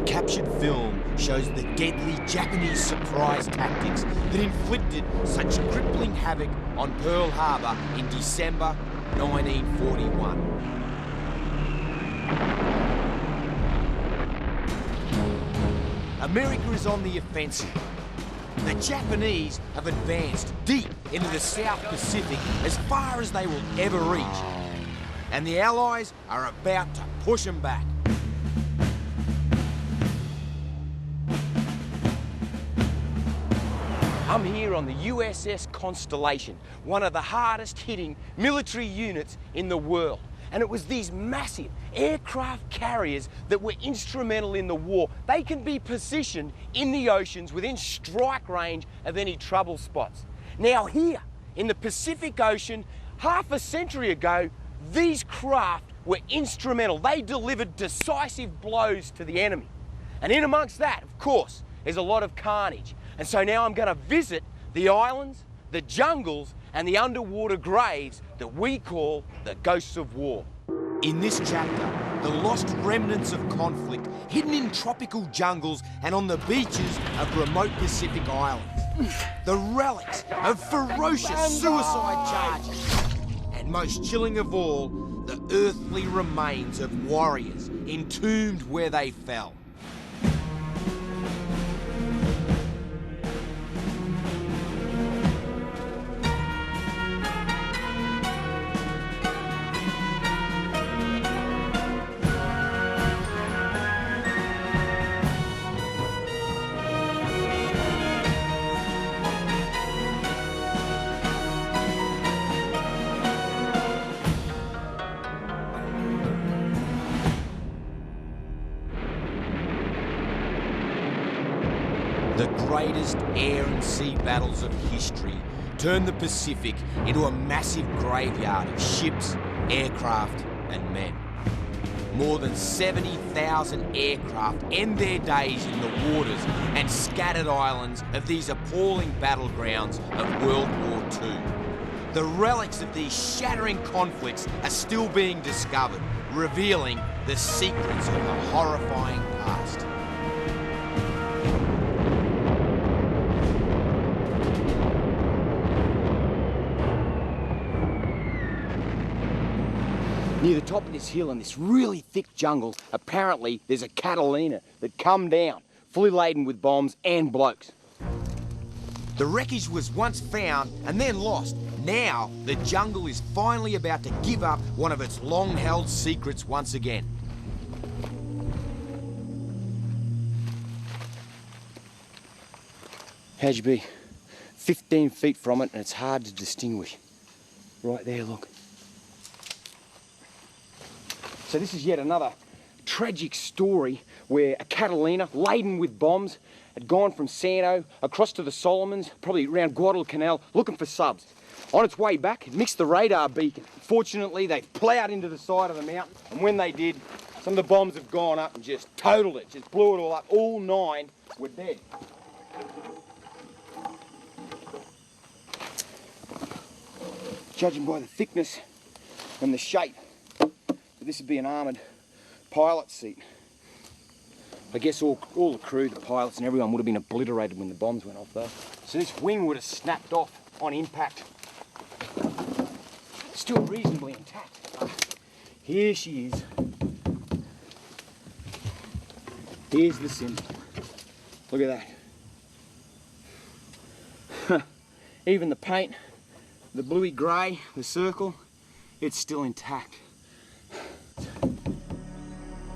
captured film shows the deadly Japanese surprise tactics that inflicted such crippling havoc on Pearl Harbor in December 1941. America is on the offensive. The Japanese have advanced deep into the South Pacific as far as they will ever reach. And the Allies are about to push them back. I'm here on the USS Constellation, one of the hardest hitting military units in the world. And it was these massive aircraft carriers that were instrumental in the war. They can be positioned in the oceans within strike range of any trouble spots. Now here, in the Pacific Ocean, half a century ago, these craft were instrumental. They delivered decisive blows to the enemy. And in amongst that, of course, there's a lot of carnage. And so now I'm going to visit the islands, the jungles, and the underwater graves that we call the Ghosts of War. In this chapter, the lost remnants of conflict hidden in tropical jungles and on the beaches of remote Pacific islands. The relics of ferocious suicide charges. And most chilling of all, the earthly remains of warriors entombed where they fell. The greatest air and sea battles of history turned the Pacific into a massive graveyard of ships, aircraft, and men. More than 70,000 aircraft end their days in the waters and scattered islands of these appalling battlegrounds of World War II. The relics of these shattering conflicts are still being discovered, revealing the secrets of a horrifying past. Near the top of this hill in this really thick jungle, apparently there's a Catalina that come down, fully laden with bombs and blokes. The wreckage was once found and then lost. Now, the jungle is finally about to give up one of its long-held secrets once again. How'd you be? 15 feet from it and it's hard to distinguish. Right there, look. So this is yet another tragic story where a Catalina laden with bombs had gone from Santo across to the Solomons, probably around Guadalcanal, looking for subs. On its way back, it missed the radar beacon. Fortunately, they ploughed into the side of the mountain, and when they did, some of the bombs have gone up and just totaled it, just blew it all up. All 9 were dead. Judging by the thickness and the shape, this would be an armoured pilot seat. I guess all the crew, the pilots and everyone would have been obliterated when the bombs went off though. So this wing would have snapped off on impact. Still reasonably intact. Here she is. Here's the symbol. Look at that. Even the paint, the bluey grey, the circle, it's still intact.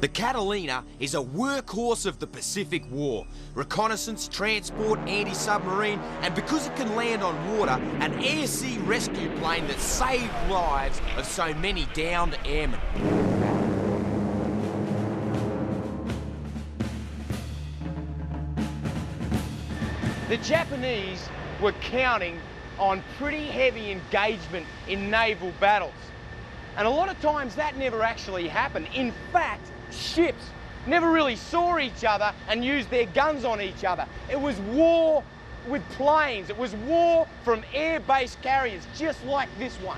The Catalina is a workhorse of the Pacific War. Reconnaissance, transport, anti-submarine, and because it can land on water, an air-sea rescue plane that saved lives of so many downed airmen. The Japanese were counting on pretty heavy engagement in naval battles. And a lot of times that never actually happened. In fact, ships never really saw each other and used their guns on each other. It was war with planes. It was war from air-based carriers, just like this one.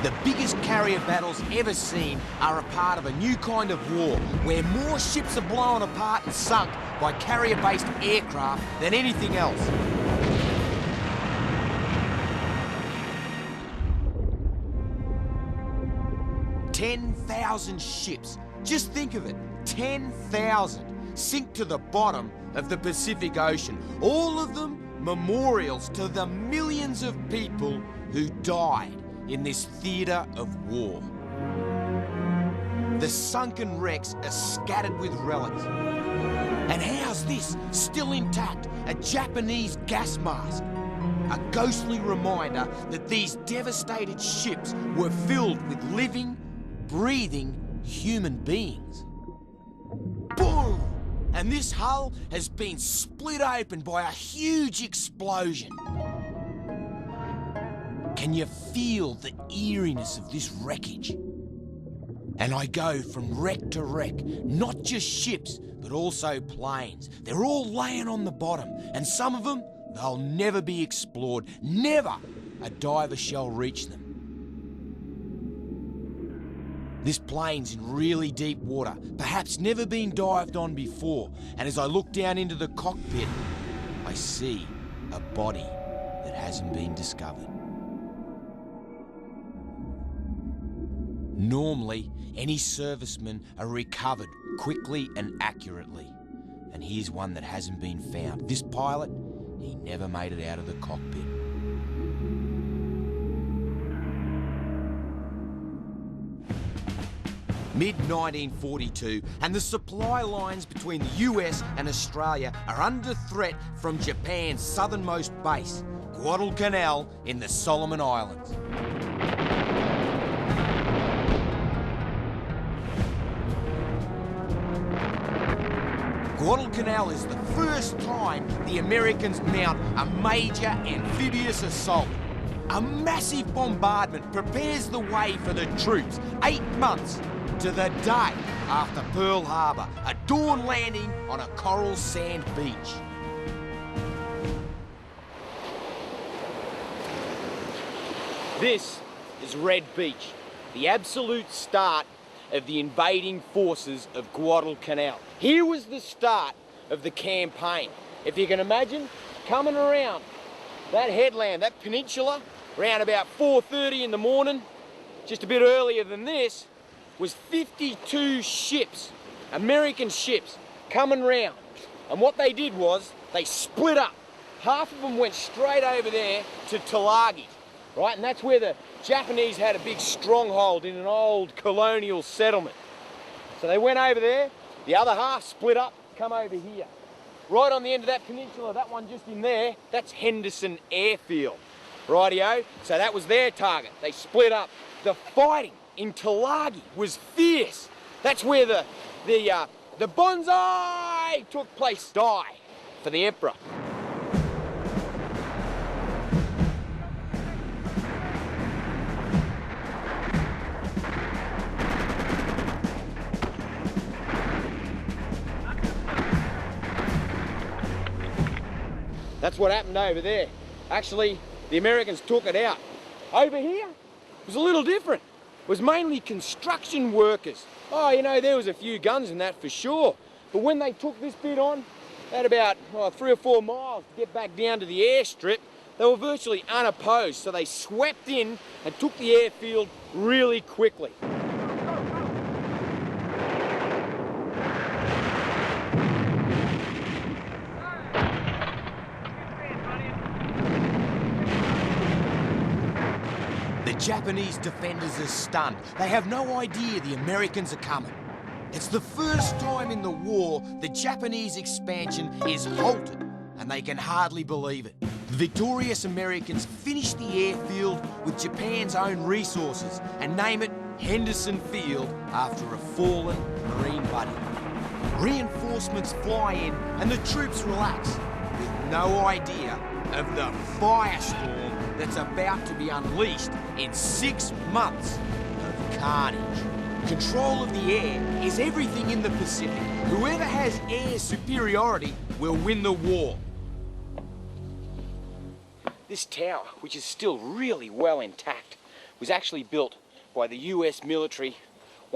The biggest carrier battles ever seen are a part of a new kind of war where more ships are blown apart and sunk by carrier-based aircraft than anything else. "10,000 ships. Just think of it, 10,000 sink to the bottom of the Pacific Ocean. All of them memorials to the millions of people who died in this theatre of war. The sunken wrecks are scattered with relics. And how's this still intact? A Japanese gas mask. A ghostly reminder that these devastated ships were filled with living, breathing human beings. Boom! And this hull has been split open by a huge explosion. Can you feel the eeriness of this wreckage? And I go from wreck to wreck, not just ships, but also planes. They're all laying on the bottom, and some of them, they'll never be explored. Never a diver shall reach them. This plane's in really deep water, perhaps never been dived on before, and as I look down into the cockpit, I see a body that hasn't been discovered. Normally, any servicemen are recovered quickly and accurately, and here's one that hasn't been found. This pilot, he never made it out of the cockpit. Mid-1942, and the supply lines between the US and Australia are under threat from Japan's southernmost base, Guadalcanal in the Solomon Islands. Guadalcanal is the first time the Americans mount a major amphibious assault. A massive bombardment prepares the way for the troops 8 months to the day after Pearl Harbor, a dawn landing on a coral sand beach. This is Red Beach, the absolute start of the invading forces of Guadalcanal. Here was the start of the campaign. If you can imagine, coming around that headland, that peninsula, around about 4:30 in the morning, just a bit earlier than this, was 52 ships, American ships, coming round. And what they did was, they split up. Half of them went straight over there to Tulagi, right? And that's where the Japanese had a big stronghold in an old colonial settlement. So they went over there, the other half split up, come over here. Right on the end of that peninsula, that one just in there, that's Henderson Airfield. Rightio, so that was their target. They split up. The fighting in Tulagi was fierce. That's where the bonsai took place. Die for the Emperor. That's what happened over there. Actually, the Americans took it out. Over here, it was a little different. It was mainly construction workers. Oh, you know, there was a few guns in that for sure. But when they took this bit on, they had about 3 or 4 miles to get back down to the airstrip. They were virtually unopposed, so they swept in and took the airfield really quickly. The Japanese defenders are stunned. They have no idea the Americans are coming. It's the first time in the war the Japanese expansion is halted, and they can hardly believe it. The victorious Americans finish the airfield with Japan's own resources and name it Henderson Field after a fallen Marine buddy. Reinforcements fly in and the troops relax, with no idea of the firestorm that's about to be unleashed in 6 months of carnage. Control of the air is everything in the Pacific. Whoever has air superiority will win the war. This tower, which is still really well intact, was actually built by the US military